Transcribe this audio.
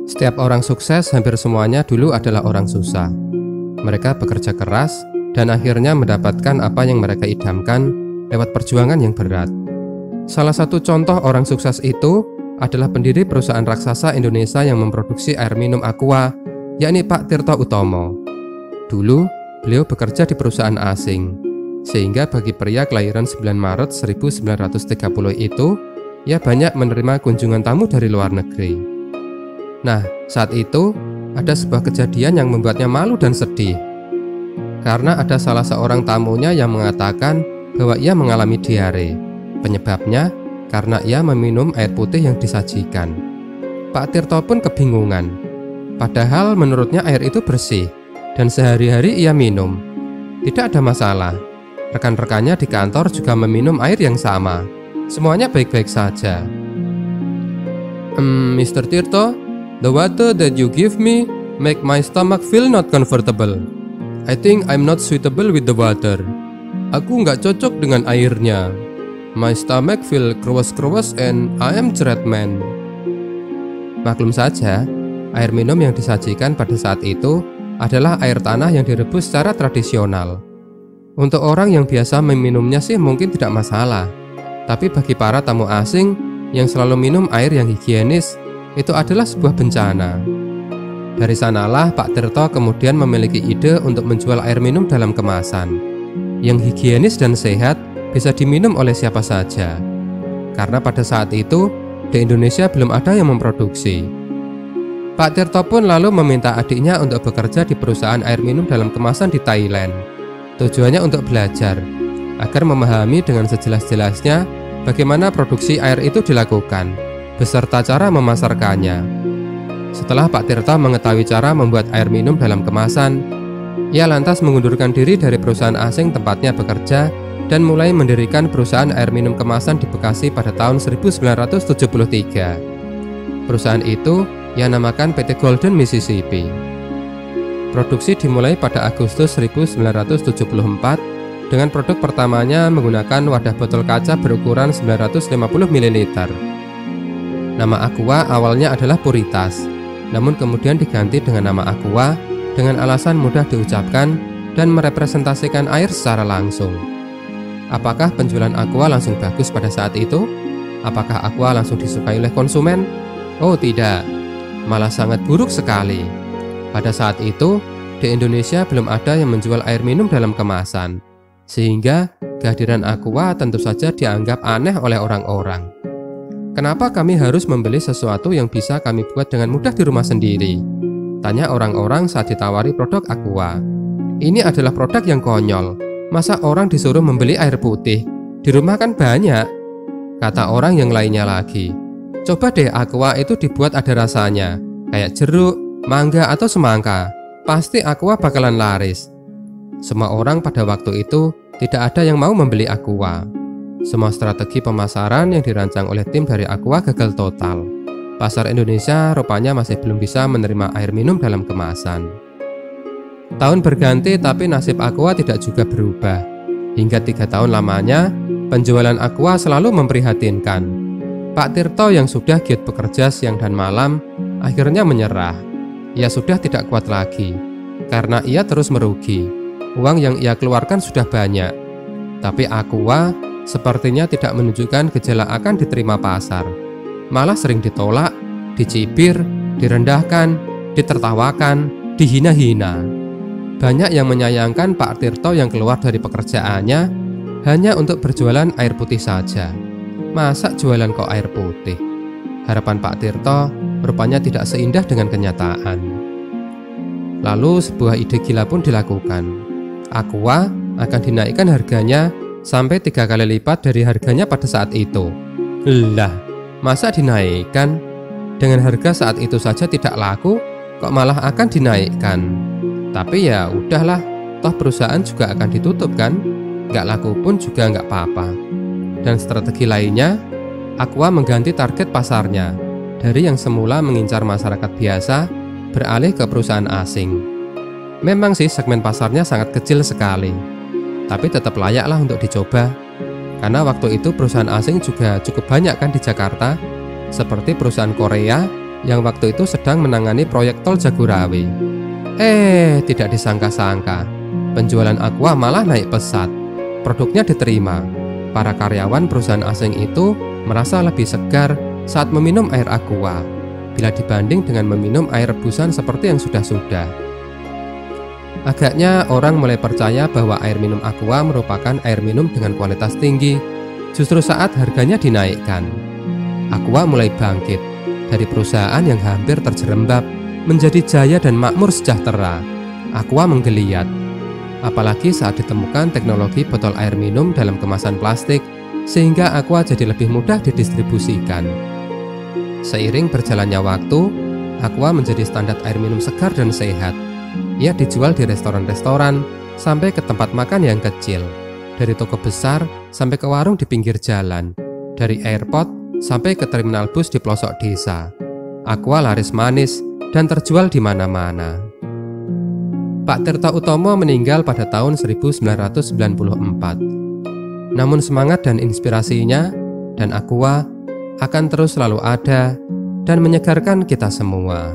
Setiap orang sukses hampir semuanya dulu adalah orang susah. Mereka bekerja keras dan akhirnya mendapatkan apa yang mereka idamkan lewat perjuangan yang berat. Salah satu contoh orang sukses itu adalah pendiri perusahaan raksasa Indonesia yang memproduksi air minum Aqua, yakni Pak Tirto Utomo. Dulu, beliau bekerja di perusahaan asing, sehingga bagi pria kelahiran 9 Maret 1930 itu, ia banyak menerima kunjungan tamu dari luar negeri. Nah, saat itu, ada sebuah kejadian yang membuatnya malu dan sedih. Karena ada salah seorang tamunya yang mengatakan bahwa ia mengalami diare. Penyebabnya karena ia meminum air putih yang disajikan. Pak Tirto pun kebingungan. Padahal menurutnya air itu bersih dan sehari-hari ia minum. Tidak ada masalah. Rekan-rekannya di kantor juga meminum air yang sama. Semuanya baik-baik saja. Mr. Tirto, the water that you give me make my stomach feel not comfortable. I think I'm not suitable with the water. Aku nggak cocok dengan airnya. My stomach feel krewes-krewes and I am dread man. Maklum saja, air minum yang disajikan pada saat itu adalah air tanah yang direbus secara tradisional. Untuk orang yang biasa meminumnya sih mungkin tidak masalah. Tapi bagi para tamu asing yang selalu minum air yang higienis, itu adalah sebuah bencana. Dari sanalah Pak Tirto kemudian memiliki ide untuk menjual air minum dalam kemasan yang higienis dan sehat, bisa diminum oleh siapa saja. Karena pada saat itu di Indonesia belum ada yang memproduksi. Pak Tirto pun lalu meminta adiknya untuk bekerja di perusahaan air minum dalam kemasan di Thailand. Tujuannya untuk belajar agar memahami dengan sejelas-jelasnya bagaimana produksi air itu dilakukan, beserta cara memasarkannya. Setelah Pak Tirto mengetahui cara membuat air minum dalam kemasan, ia lantas mengundurkan diri dari perusahaan asing tempatnya bekerja dan mulai mendirikan perusahaan air minum kemasan di Bekasi pada tahun 1973. Perusahaan itu ia namakan PT Golden Mississippi. Produksi dimulai pada Agustus 1974 dengan produk pertamanya menggunakan wadah botol kaca berukuran 950 ml. Nama Aqua awalnya adalah Puritas, namun kemudian diganti dengan nama Aqua dengan alasan mudah diucapkan dan merepresentasikan air secara langsung. Apakah penjualan Aqua langsung bagus pada saat itu? Apakah Aqua langsung disukai oleh konsumen? Oh tidak, malah sangat buruk sekali. Pada saat itu, di Indonesia belum ada yang menjual air minum dalam kemasan, sehingga kehadiran Aqua tentu saja dianggap aneh oleh orang-orang. Kenapa kami harus membeli sesuatu yang bisa kami buat dengan mudah di rumah sendiri? Tanya orang-orang saat ditawari produk Aqua. Ini adalah produk yang konyol. Masa orang disuruh membeli air putih? Di rumah kan banyak. Kata orang yang lainnya lagi. Coba deh Aqua itu dibuat ada rasanya, kayak jeruk, mangga atau semangka. Pasti Aqua bakalan laris. Semua orang pada waktu itu tidak ada yang mau membeli Aqua. Semua strategi pemasaran yang dirancang oleh tim dari Aqua gagal total. Pasar Indonesia rupanya masih belum bisa menerima air minum dalam kemasan. Tahun berganti tapi nasib Aqua tidak juga berubah. Hingga 3 tahun lamanya, penjualan Aqua selalu memprihatinkan. Pak Tirto yang sudah giat bekerja siang dan malam, akhirnya menyerah. Ia sudah tidak kuat lagi, karena ia terus merugi. Uang yang ia keluarkan sudah banyak. Tapi Aqua sepertinya tidak menunjukkan gejala akan diterima pasar. Malah sering ditolak, dicibir, direndahkan, ditertawakan, dihina-hina. Banyak yang menyayangkan Pak Tirto yang keluar dari pekerjaannya hanya untuk berjualan air putih saja. Masa jualan kok air putih? Harapan Pak Tirto rupanya tidak seindah dengan kenyataan. Lalu sebuah ide gila pun dilakukan. Aqua akan dinaikkan harganya sampai 3 kali lipat dari harganya pada saat itu. Lah, masa dinaikkan? Dengan harga saat itu saja tidak laku, kok malah akan dinaikkan? Tapi ya udahlah, toh perusahaan juga akan ditutup kan? Nggak laku pun juga nggak apa-apa. Dan strategi lainnya, Aqua mengganti target pasarnya. Dari yang semula mengincar masyarakat biasa, beralih ke perusahaan asing. Memang sih segmen pasarnya sangat kecil sekali, tapi tetap layaklah untuk dicoba. Karena waktu itu perusahaan asing juga cukup banyak kan di Jakarta, seperti perusahaan Korea, yang waktu itu sedang menangani proyek tol Jagorawi. Tidak disangka-sangka, penjualan Aqua malah naik pesat. Produknya diterima. Para karyawan perusahaan asing itu merasa lebih segar saat meminum air Aqua bila dibanding dengan meminum air rebusan seperti yang sudah-sudah. Agaknya orang mulai percaya bahwa air minum Aqua merupakan air minum dengan kualitas tinggi justru saat harganya dinaikkan. Aqua mulai bangkit dari perusahaan yang hampir terjerembab menjadi jaya dan makmur sejahtera. Aqua menggeliat, apalagi saat ditemukan teknologi botol air minum dalam kemasan plastik, sehingga Aqua jadi lebih mudah didistribusikan. Seiring berjalannya waktu, Aqua menjadi standar air minum segar dan sehat. Ia dijual di restoran-restoran sampai ke tempat makan yang kecil, dari toko besar sampai ke warung di pinggir jalan, dari airport sampai ke terminal bus di pelosok desa. Aqua laris manis dan terjual di mana-mana. Pak Tirta Utomo meninggal pada tahun 1994. Namun semangat dan inspirasinya dan Aqua akan terus selalu ada dan menyegarkan kita semua.